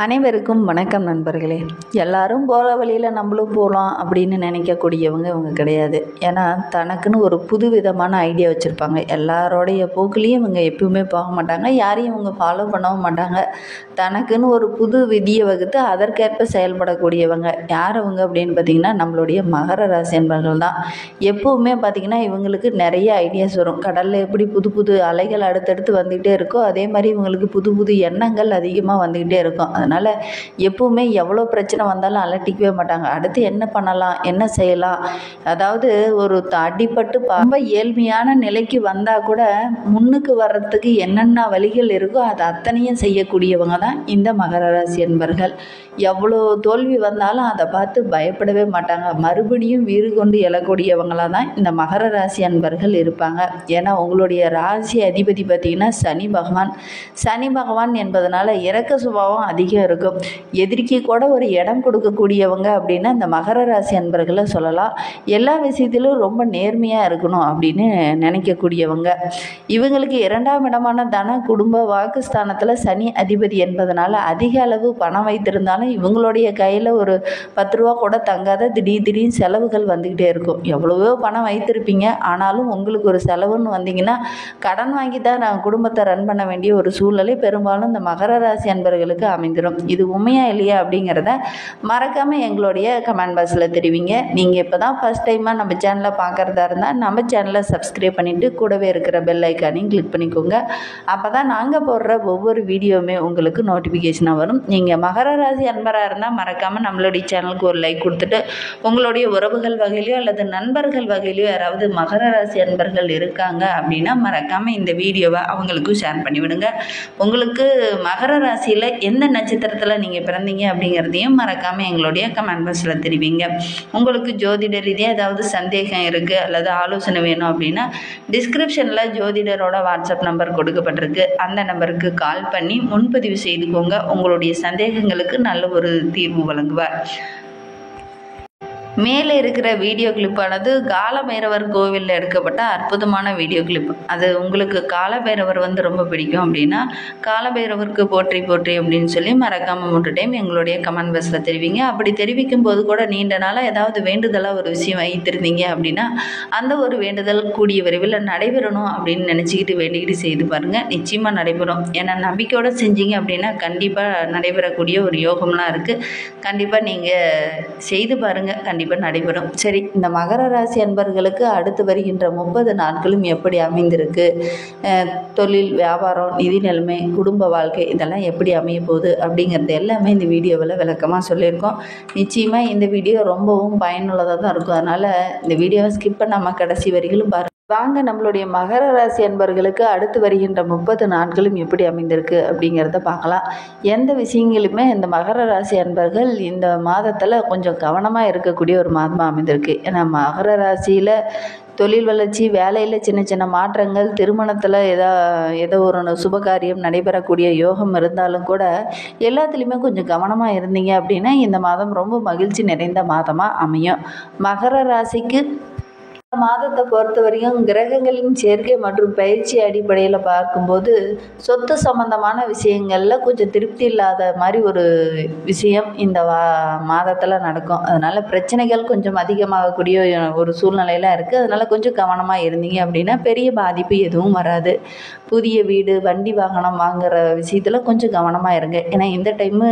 அனைவருக்கும் வணக்கம் நண்பர்களே. எல்லாரும் போகிற வழியில் நம்மளும் போகலாம் அப்படின்னு நினைக்கக்கூடியவங்க இவங்க கிடையாது. ஏன்னா தனக்குன்னு ஒரு புது விதமான ஐடியா வச்சுருப்பாங்க. எல்லாரோடைய போக்குலேயும் இவங்க எப்பவுமே போக மாட்டாங்க, யாரையும் இவங்க ஃபாலோ பண்ணவும் மாட்டாங்க. தனக்குன்னு ஒரு புது விதியை வகுத்து அதற்கேற்ப செயல்படக்கூடியவங்க யார் அவங்க அப்படின்னு பார்த்திங்கன்னா நம்மளுடைய மகர ராசி என்பவர்கள் தான். எப்போவுமே பார்த்திங்கன்னா இவங்களுக்கு நிறைய ஐடியாஸ் வரும். கடலில் எப்படி புது புது அலைகள் அடுத்தடுத்து வந்துக்கிட்டே இருக்கோ அதே மாதிரி இவங்களுக்கு புது புது எண்ணங்கள் அதிகமாக வந்துக்கிட்டே இருக்கும். அதனால் எப்பவுமே எவ்வளோ பிரச்சனை வந்தாலும் அலட்டிக்கவே மாட்டாங்க. அடுத்து என்ன பண்ணலாம், என்ன செய்யலாம், அதாவது ஒரு அடிபட்டு ரொம்ப ஏழ்மையான நிலைக்கு வந்தால் கூட முன்னுக்கு வர்றதுக்கு என்னென்ன வழிகள் இருக்கோ அது அத்தனையும் செய்யக்கூடியவங்க தான் இந்த மகர ராசி என்பர்கள். எவ்வளோ தோல்வி வந்தாலும் அதை பார்த்து பயப்படவே மாட்டாங்க. மறுபடியும் வீறு கொண்டு எழக்கூடியவங்களாக தான் இந்த மகர ராசி அன்பர்கள் இருப்பாங்க. ஏன்னா உங்களுடைய ராசி அதிபதி பார்த்திங்கன்னா சனி பகவான். சனி பகவான் என்பதனால இறக்க சுபாவம் அதிகம் இருக்கும். எதிரிக்கு கூட ஒரு இடம் கொடுக்கக்கூடியவங்க அப்படின்னா இந்த மகர ராசி அன்பர்களை சொல்லலாம். எல்லா விஷயத்திலும் ரொம்ப நேர்மையாக இருக்கணும் அப்படின்னு நினைக்கக்கூடியவங்க. இவங்களுக்கு 2ஆம் இடமான தன குடும்ப வாக்குஸ்தானத்தில் சனி அதிபதி என்பதனால அதிக அளவு பணம் வைத்திருந்தாலும் இவங்களுடைய கையில் ஒரு 10 ரூபா கூட தங்காத திடீர்னு செலவுகள் வந்துக்கிட்டே இருக்கும். எவ்வளவோ பணம் வைத்திருப்பீங்க, ஆனாலும் உங்களுக்கு ஒரு செலவுன்னு வந்தீங்கன்னா கடன் வாங்கி தான் நான் குடும்பத்தை ரன் பண்ண வேண்டிய ஒரு சூழ்நிலை பெரும்பாலும் இந்த மகர ராசி அன்பர்களுக்கு அமைந்துடும். இது உண்மையா இல்லையா அப்படிங்கிறத மறக்காமல் எங்களுடைய கமெண்ட் பாக்ஸில் தெரிவிங்க. நீங்கள் இப்போ தான் ஃபஸ்ட் டைமாக நம்ம சேனலை பார்க்குறதா இருந்தால் நம்ம சேனலை சப்ஸ்கிரைப் பண்ணிவிட்டு கூடவே இருக்கிற பெல் ஐக்கானையும் கிளிக் பண்ணிக்கோங்க. அப்போ தான் நாங்கள் போடுற ஒவ்வொரு வீடியோவுமே உங்களுக்கு நோட்டிஃபிகேஷனாக வரும். நீங்கள் மகர ராசி அன்பராக இருந்தால் மறக்காமல் நம்மளுடைய சேனலுக்கு ஒரு லைக் கொடுத்துட்டு உங்களுடைய உறவுகள் வகையிலையோ அல்லது நண்பர்கள் வகையிலையோ யாராவது மகர ராசி அன்பர்கள் இருக்காங்க அப்படின்னா மறக்காமல் இந்த வீடியோவை அவங்களுக்கும் ஷேர் பண்ணிவிடுங்க. உங்களுக்கு மகர ராசியில் எந்த நட்சத்திரத்தில் நீங்கள் பிறந்தீங்க அப்படிங்கிறதையும் மறக்காமல் எங்களுடைய கமெண்ட் பாக்ஸில் தெரிவிங்க. உங்களுக்கு ஜோதிட ரீதியாக ஏதாவது சந்தேகம் இருக்குது அல்லது ஆலோசனை வேணும் அப்படின்னா டிஸ்கிரிப்ஷனில் ஜோதிடரோட வாட்ஸ்அப் நம்பர் கொடுக்கப்பட்டிருக்கு. அந்த நம்பருக்கு கால் பண்ணி முன்பதிவு செய்துக்கோங்க. உங்களுடைய சந்தேகங்களுக்கு நல்ல ஒரு தீர்வு வழங்குவார். மேலே இருக்கிற வீடியோ கிளிப்பானது காலபைரவர் கோவிலில் எடுக்கப்பட்ட அற்புதமான வீடியோ கிளிப். அது உங்களுக்கு காலபைரவர் ரொம்ப பிடிக்கும் அப்படின்னா காலபைரவருக்கு போற்றி போற்றி அப்படின்னு சொல்லி மறக்காமல் 3 டைம் எங்களுடைய கமெண்ட் பாக்ஸில் தெரிவிங்க. அப்படி தெரிவிக்கும் போது கூட நீண்ட நாளாக ஏதாவது வேண்டுதலாக ஒரு விஷயம் வைத்திருந்தீங்க அப்படின்னா அந்த ஒரு வேண்டுதல் கூடிய விரைவில் நடைபெறணும் அப்படின்னு நினச்சிக்கிட்டு வேண்டிக்கிட்டு செய்து பாருங்கள். நிச்சயமாக நடைபெறும். ஏன்னா நம்பிக்கையோடு செஞ்சீங்க அப்படின்னா கண்டிப்பாக நடைபெறக்கூடிய ஒரு யோகம்லாம் இருக்குது. கண்டிப்பாக நீங்கள் செய்து பாருங்கள், கண்டிப்பாக நடைபெறும். சரி, இந்த மகர ராசி அன்பர்களுக்கு அடுத்து வருகின்ற 30 நாட்களும் எப்படி அமைந்திருக்கு, தொழில், வியாபாரம், நிதி நிலைமை, குடும்ப வாழ்க்கை இதெல்லாம் எப்படி அமைய போகுது அப்படிங்கிறது எல்லாமே இந்த வீடியோவில் விளக்கமாக சொல்லியிருக்கோம். நிச்சயமாக இந்த வீடியோ ரொம்பவும் பயனுள்ளதாக தான் இருக்கும். அதனால் இந்த வீடியோவை ஸ்கிப் பண்ணாமல் கடைசி வரைக்கும் பாருங்கள். வாங்க நம்மளுடைய மகர ராசி அன்பர்களுக்கு அடுத்து வருகின்ற 30 நாட்களும் எப்படி அமைந்திருக்கு அப்படிங்கிறத பார்க்கலாம். எந்த விஷயங்களுமே இந்த மகர ராசி அன்பர்கள் இந்த மாதத்தில் கொஞ்சம் கவனமாக இருக்கக்கூடிய ஒரு மாதமாக அமைந்திருக்கு. ஏன்னா மகர ராசியில் தொழில் வளர்ச்சி, வேலையில் சின்ன சின்ன மாற்றங்கள், திருமணத்தில் ஏதோ ஒரு சுபகாரியம் நடைபெறக்கூடிய யோகம் இருந்தாலும் கூட எல்லாத்துலேயுமே கொஞ்சம் கவனமாக இருந்தீங்க அப்படின்னா இந்த மாதம் ரொம்ப மகிழ்ச்சி நிறைந்த மாதமாக அமையும். மகர ராசிக்கு மாதத்தை பொறுத்த வரைக்கும் கிரகங்களின் சேர்க்கை மற்றும் பயிற்சி அடிப்படையில் பார்க்கும்போது சொத்து சம்பந்தமான விஷயங்களில் கொஞ்சம் திருப்தி இல்லாத மாதிரி ஒரு விஷயம் இந்த மாதத்தில் நடக்கும். அதனால் பிரச்சனைகள் கொஞ்சம் அதிகமாகக்கூடிய ஒரு சூழ்நிலையில் இருக்குது. அதனால் கொஞ்சம் கவனமாக இருந்தீங்க அப்படின்னா பெரிய பாதிப்பு எதுவும் வராது. புதிய வீடு, வண்டி, வாகனம் வாங்குகிற விஷயத்தில் கொஞ்சம் கவனமாக இருங்க. ஏன்னா இந்த டைமு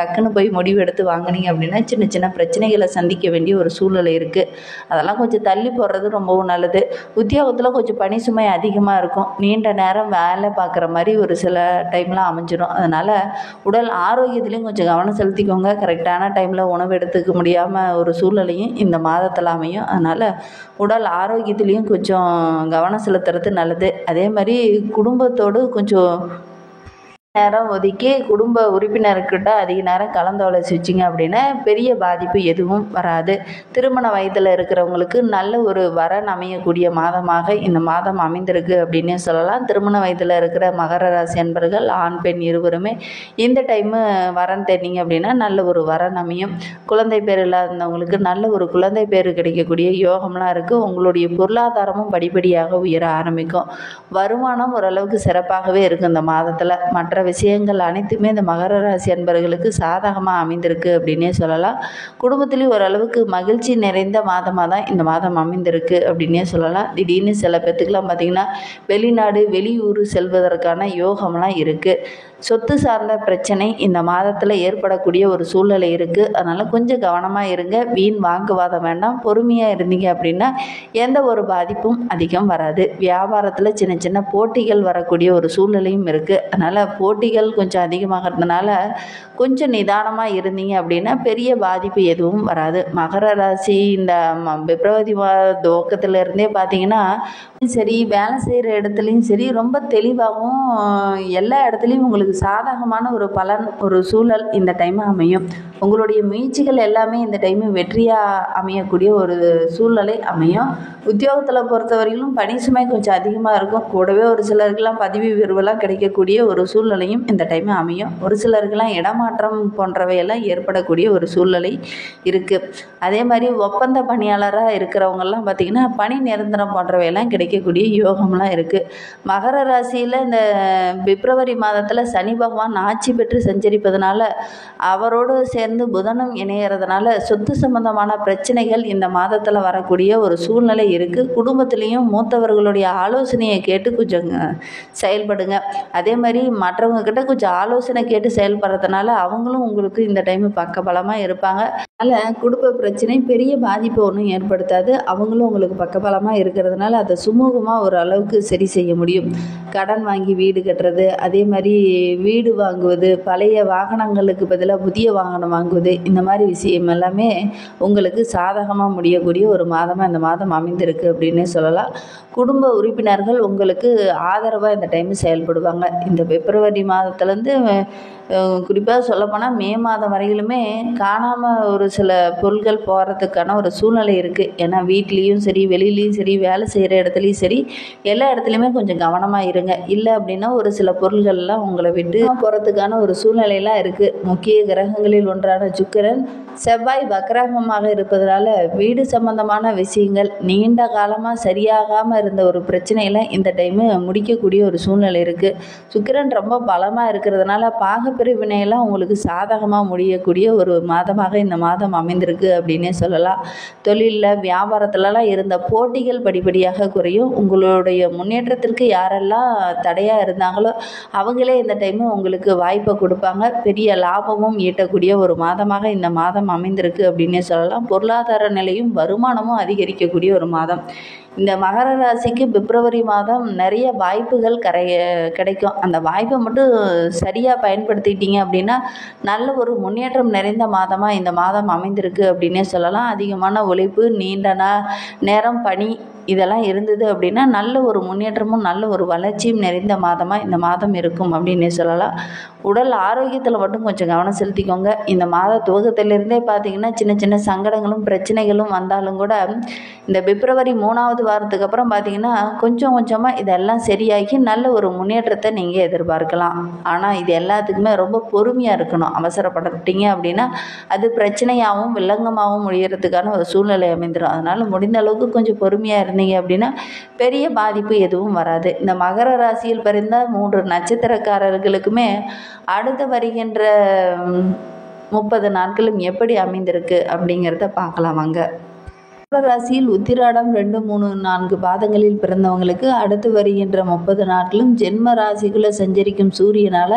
டக்குன்னு போய் முடிவு எடுத்து வாங்கினீங்க அப்படின்னா சின்ன சின்ன பிரச்சனைகளை சந்திக்க வேண்டிய ஒரு சூழ்நிலை இருக்குது. அதெல்லாம் கொஞ்சம் தள்ளி போடுறது ரொம்பவும் நல்லது. உத்தியோகத்தில் கொஞ்சம் பணி சுமை அதிகமாக இருக்கும். நீண்ட நேரம் வேலை பார்க்குற மாதிரி ஒரு சில டைம்லாம் அமைஞ்சிடும். அதனால் உடல் ஆரோக்கியத்துலேயும் கொஞ்சம் கவனம் செலுத்திக்கோங்க. கரெக்டான டைமில் உணவு எடுத்துக்க முடியாமல் ஒரு சூழ்நிலையும் இந்த மாதத்தில் அமையும். அதனால் உடல் ஆரோக்கியத்துலேயும் கொஞ்சம் கவனம் செலுத்துறது நல்லது. அதே மாதிரி குடும்பத்தோடு கொஞ்சம் நேரம் ஒதுக்கி குடும்ப உறுப்பினர்கிட்ட அதிக நேரம் கலந்தாலோசிச்சிங்க அப்படின்னா பெரிய பாதிப்பு எதுவும் வராது. திருமண வயதில் இருக்கிறவங்களுக்கு நல்ல ஒரு வரன் அமையக்கூடிய மாதமாக இந்த மாதம் அமைந்திருக்கு அப்படின்னே சொல்லலாம். திருமண வயதில் இருக்கிற மகர ராசி அன்பர்கள் ஆண் பெண் இருவருமே இந்த டைமு வரன் தேடிங்க அப்படின்னா நல்ல ஒரு வரன் அமையும். குழந்தை பேர் இல்லாதவங்களுக்கு நல்ல ஒரு குழந்தை பேர் கிடைக்கக்கூடிய யோகம்லாம் இருக்குது. உங்களுடைய பொருளாதாரமும் படிப்படியாக உயர ஆரம்பிக்கும். வருமானம் ஓரளவுக்கு சிறப்பாகவே இருக்குது இந்த மாதத்தில். மற்ற மற்ற விஷயங்கள் அனைத்துமே இந்த மகர ராசி அன்பர்களுக்கு சாதகமாக அமைந்திருக்கு அப்படின்னே சொல்லலாம். குடும்பத்துலேயும் ஓரளவுக்கு மகிழ்ச்சி நிறைந்த மாதமாக தான் இந்த மாதம் அமைந்திருக்கு அப்படின்னே சொல்லலாம். திடீர்னு சில பேத்துக்கெலாம் பார்த்திங்கன்னா வெளிநாடு வெளியூர் செல்வதற்கான யோகம்லாம் இருக்குது. சொத்து சார்ந்த பிரச்சனை இந்த மாதத்தில் ஏற்படக்கூடிய ஒரு சூழ்நிலை இருக்குது. அதனால் கொஞ்சம் கவனமாக இருங்க. வீண் வாக்குவாதம் வேண்டாம். பொறுமையாக இருந்தீங்க அப்படின்னா எந்த ஒரு பாதிப்பும் அதிகம் வராது. வியாபாரத்தில் சின்ன சின்ன போட்டிகள் வரக்கூடிய ஒரு சூழ்நிலையும் இருக்குது. அதனால் போட்டிகள் கொஞ்சம் அதிகமாகிறதுனால கொஞ்சம் நிதானமாக இருந்தீங்க அப்படின்னா பெரிய பாதிப்பு எதுவும் வராது. மகர ராசி இந்த பிப்ரவரி துவக்கத்திலிருந்தே பார்த்தீங்கன்னா சரி, வேலை செய்கிற இடத்துலையும் சரி, ரொம்ப தெளிவாகவும் எல்லா இடத்துலையும் உங்களுக்கு சாதகமான ஒரு பலன், ஒரு சூழல் இந்த டைம் அமையும். உங்களுடைய முயற்சிகள் எல்லாமே இந்த டைமு வெற்றியாக அமையக்கூடிய ஒரு சூழ்நிலை அமையும். உத்தியோகத்தில் பொறுத்தவரையிலும் பணி சுமை கொஞ்சம் அதிகமாக இருக்கும். கூடவே ஒரு சிலருக்கெல்லாம் பதவி உயர்வெல்லாம் கிடைக்கக்கூடிய ஒரு சூழ்நிலையும் இந்த டைம் அமையும். ஒரு சிலருக்கெல்லாம் இடமாற்றம் போன்றவையெல்லாம் ஏற்படக்கூடிய ஒரு சூழ்நிலை இருக்குது. அதே மாதிரி ஒப்பந்த பணியாளராக இருக்கிறவங்கெல்லாம் பார்த்திங்கன்னா பணி நிரந்தரம் போன்றவையெல்லாம் கிடைக்கக்கூடிய யோகம்லாம் இருக்குது. மகர ராசியில் இந்த பிப்ரவரி மாதத்தில் சனி பகவான் ஆட்சி பெற்று சஞ்சரிப்பதனால அவரோடு சேர்ந்து புதனும் இணையறதுனால சொத்து சம்பந்தமான பிரச்சனைகள் இந்த மாதத்தில் வரக்கூடிய ஒரு சூழ்நிலை இருக்குது. குடும்பத்திலையும் மூத்தவர்களுடைய ஆலோசனையை கேட்டு கொஞ்சம் செயல்படுங்க. அதே மாதிரி மற்றவங்க கிட்ட கொஞ்சம் ஆலோசனை கேட்டு செயல்படுறதுனால அவங்களும் உங்களுக்கு இந்த டைம் பக்கபலமாக இருப்பாங்க. அதனால் குடும்ப பிரச்சனை பெரிய பாதிப்பை ஒன்றும் ஏற்படுத்தாது. அவங்களும் உங்களுக்கு பக்கபலமாக இருக்கிறதுனால அதை சுமூகமாக ஒரு அளவுக்கு சரி செய்ய முடியும். கடன் வாங்கி வீடு கட்டுறது, அதே மாதிரி வீடு வாங்குவது, பழைய வாகனங்களுக்கு பதிலாக புதிய வாகனம் வாங்குவது, இந்த மாதிரி விஷயம் எல்லாமே உங்களுக்கு சாதகமாக முடியக்கூடிய ஒரு மாதமாக இந்த மாதம் அமைந்திருக்கு அப்படின்னே சொல்லலாம். குடும்ப உறுப்பினர்கள் உங்களுக்கு ஆதரவாக இந்த டைம் செயல்படுவாங்க. இந்த பிப்ரவரி மாதத்துலேருந்து குறிப்பாக சொல்லப்போனால் மே மாதம் வரையிலுமே காணாமல் ஒரு சில பொருட்கள் போகிறதுக்கான ஒரு சூழ்நிலை இருக்குது. ஏன்னா வீட்லேயும் சரி, வெளியிலையும் சரி, வேலை செய்கிற இடத்துலையும் சரி, எல்லா இடத்துலையுமே கொஞ்சம் கவனமாக இருங்க. இல்லை அப்படின்னா ஒரு சில பொருள்கள்லாம் உங்களை விட்டு போகிறதுக்கான ஒரு சூழ்நிலையெல்லாம் இருக்குது. முக்கிய கிரகங்களில் ஒன்றான சுக்கிரன் செவ்வாய் வக்ரகமாக இருப்பதனால வீடு சம்பந்தமான விஷயங்கள் நீண்ட காலமாக சரியாகாமல் இருந்த ஒரு பிரச்சனையில் இந்த டைமு முடிக்கக்கூடிய ஒரு சூழ்நிலை இருக்குது. சுக்கிரன் ரொம்ப பலமாக இருக்கிறதுனால பாகப்பிரிவினையெல்லாம் உங்களுக்கு சாதகமாக முடியக்கூடிய ஒரு மாதமாக இந்த மாதம் அமைந்திருக்கு அப்படின்னே சொல்லலாம். தொழிலில் வியாபாரத்துலலாம் இருந்த போட்டிகள் படிப்படியாக குறையும். உங்களுடைய முன்னேற்றத்திற்கு யாரெல்லாம் தடையாக இருந்தாங்களோ அவங்களே இந்த டைமு உங்களுக்கு வாய்ப்பை கொடுப்பாங்க. பெரிய லாபமும் ஈட்டக்கூடிய ஒரு மாதமாக இந்த மாதம் அமைந்திருக்கு அப்படின்னே சொல்லலாம். பொருளாதார நிலையும் வருமானமும் அதிகரிக்கக்கூடிய ஒரு மாதம். இந்த மகர ராசிக்கு பிப்ரவரி மாதம் நிறைய வாய்ப்புகள் கிடைக்கும். அந்த வாய்ப்பை மட்டும் சரியாக பயன்படுத்திட்டீங்க அப்படின்னா நல்ல ஒரு முன்னேற்றம் நிறைந்த மாதமாக இந்த மாதம் அமைந்திருக்கு அப்படின்னே சொல்லலாம். அதிகமான உழைப்பு, நீண்ட நேரம் பணி இதெல்லாம் இருந்தது அப்படின்னா நல்ல ஒரு முன்னேற்றமும் நல்ல ஒரு வளர்ச்சியும் நிறைந்த மாதமாக இந்த மாதம் இருக்கும் அப்படின்னே சொல்லலாம். உடல் ஆரோக்கியத்தில் மட்டும் கொஞ்சம் கவனம் செலுத்திக்கோங்க. இந்த மாத துவக்கத்திலிருந்தே பார்த்திங்கன்னா சின்ன சின்ன சங்கடங்களும் பிரச்சனைகளும் வந்தாலும் கூட இந்த பிப்ரவரி 3வது வாரத்துக்கு அப்புறம் பார்த்திங்கன்னா கொஞ்சம் கொஞ்சமாக இதெல்லாம் சரியாகி நல்ல ஒரு முன்னேற்றத்தை நீங்கள் எதிர்பார்க்கலாம். ஆனால் இது எல்லாத்துக்குமே ரொம்ப பொறுமையாக இருக்கணும். அவசரப்பட்டுட்டீங்க அப்படின்னா அது பிரச்சனையாகவும் வில்லங்கமாகவும் முடியறதுக்கான ஒரு சூழ்நிலை அமைந்துடும். அதனால் முடிந்த அளவுக்கு கொஞ்சம் பொறுமையாக இருந்தீங்க அப்படின்னா பெரிய பாதிப்பு எதுவும் வராது. இந்த மகர ராசியில் பிறந்த 3 நட்சத்திரக்காரர்களுக்குமே அடுத்து வருகின்ற 30 நாட்களும் எப்படி அமைந்திருக்கு அப்படிங்கிறத பார்க்கலாம் வாங்க. மகர ராசியில் உத்திராடம் 2, 3, 4 பாதங்களில் பிறந்தவங்களுக்கு அடுத்து வருகின்ற 30 நாட்களும் ஜென்ம ராசிக்குள்ளே சஞ்சரிக்கும் சூரியனால்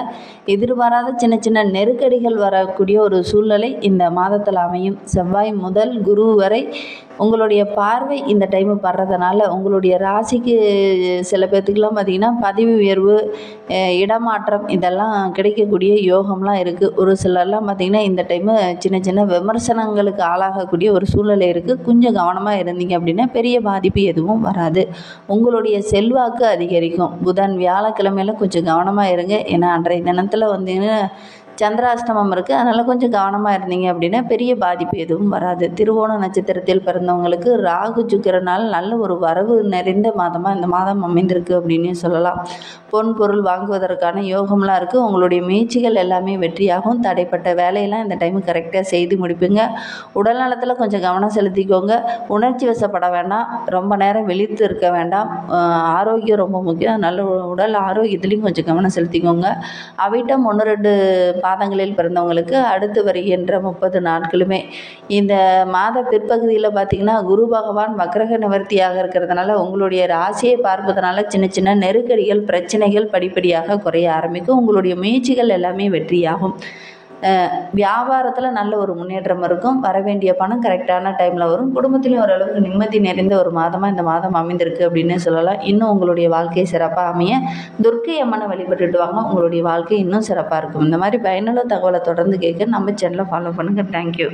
எதிர்பாராத சின்ன சின்ன நெருக்கடிகள் வரக்கூடிய ஒரு சூழ்நிலை இந்த மாதத்தில் அமையும். செவ்வாய் முதல் குரு வரை உங்களுடைய பார்வை இந்த டைமு படுறதுனால உங்களுடைய ராசிக்கு சில பேர்த்துக்கெலாம் பார்த்திங்கன்னா பதவி உயர்வு, இடமாற்றம் இதெல்லாம் கிடைக்கக்கூடிய யோகம்லாம் இருக்குது. ஒரு சிலர்லாம் பார்த்திங்கன்னா இந்த டைமு சின்ன சின்ன விமர்சனங்களுக்கு ஆளாகக்கூடிய ஒரு சூழ்நிலை இருக்குது. கொஞ்சம் கவனமாக இருந்தீங்க அப்படின்னா பெரிய பாதிப்பு எதுவும் வராது. உங்களுடைய செல்வாக்கு அதிகரிக்கும். புதன் வியாழக்கிழமையில கொஞ்சம் கவனமாக இருங்க. ஏன்னா அன்றைய தினத்தில் வந்தீங்கன்னா சந்திராஷ்டமம் இருக்குது. அதனால் கொஞ்சம் கவனமாக இருந்தீங்க அப்படின்னா பெரிய பாதிப்பு எதுவும் வராது. திருவோண நட்சத்திரத்தில் பிறந்தவங்களுக்கு ராகு சுக்கிரனால் நல்ல ஒரு வரவு நிறைந்த மாதமாக இந்த மாதம் அமைந்திருக்கு அப்படின்னு சொல்லலாம். பொன் பொருள் வாங்குவதற்கான யோகம்லாம் இருக்குது. உங்களுடைய முயற்சிகள் எல்லாமே வெற்றியாகும். தடைப்பட்ட வேலையெல்லாம் இந்த டைமு கரெக்டாக செய்து முடிப்பீங்க. உடல் நலத்தில் கொஞ்சம் கவனம் செலுத்திக்கோங்க. உணர்ச்சி வசப்பட வேண்டாம். ரொம்ப நேரம் விழித்து இருக்க வேண்டாம். ஆரோக்கியம் ரொம்ப முக்கியம். நல்ல உடல் ஆரோக்கியத்துலேயும் கொஞ்சம் கவனம் செலுத்திக்கோங்க. அவிட்டம் 1-2 பாதங்களில் பிறந்தவங்களுக்கு அடுத்து வருகின்ற 30 நாட்களுமே இந்த மாத பிற்பகுதியில் பார்த்திங்கன்னா குரு பகவான் வக்ரக நிவர்த்தியாக இருக்கிறதுனால உங்களுடைய ராசியை பார்ப்பதனால சின்ன சின்ன நெருக்கடிகள் பிரச்சனைகள் படிப்படியாக குறைய ஆரம்பிக்கும். உங்களுடைய முயற்சிகள் எல்லாமே வெற்றியாகும். வியாபாரத்தில் நல்ல ஒரு முன்னேற்றம் இருக்கும். வர வேண்டிய பணம் கரெக்டான டைமில் வரும். குடும்பத்திலையும் ஓரளவுக்கு நிம்மதி நிறைந்த ஒரு மாதமாக இந்த மாதம் அமைந்திருக்கு அப்படின்னு சொல்லலாம். இன்னும் உங்களுடைய வாழ்க்கை சிறப்பாக அமைய துர்க்கை அம்மனை வழிபட்டுட்டு வாங்க. உங்களுடைய வாழ்க்கை இன்னும் சிறப்பாக இருக்கும். இந்த மாதிரி பயனுள்ள தகவலை தொடர்ந்து கேட்க நம்ம சேனலை ஃபாலோ பண்ணுங்கள். தேங்க்யூ.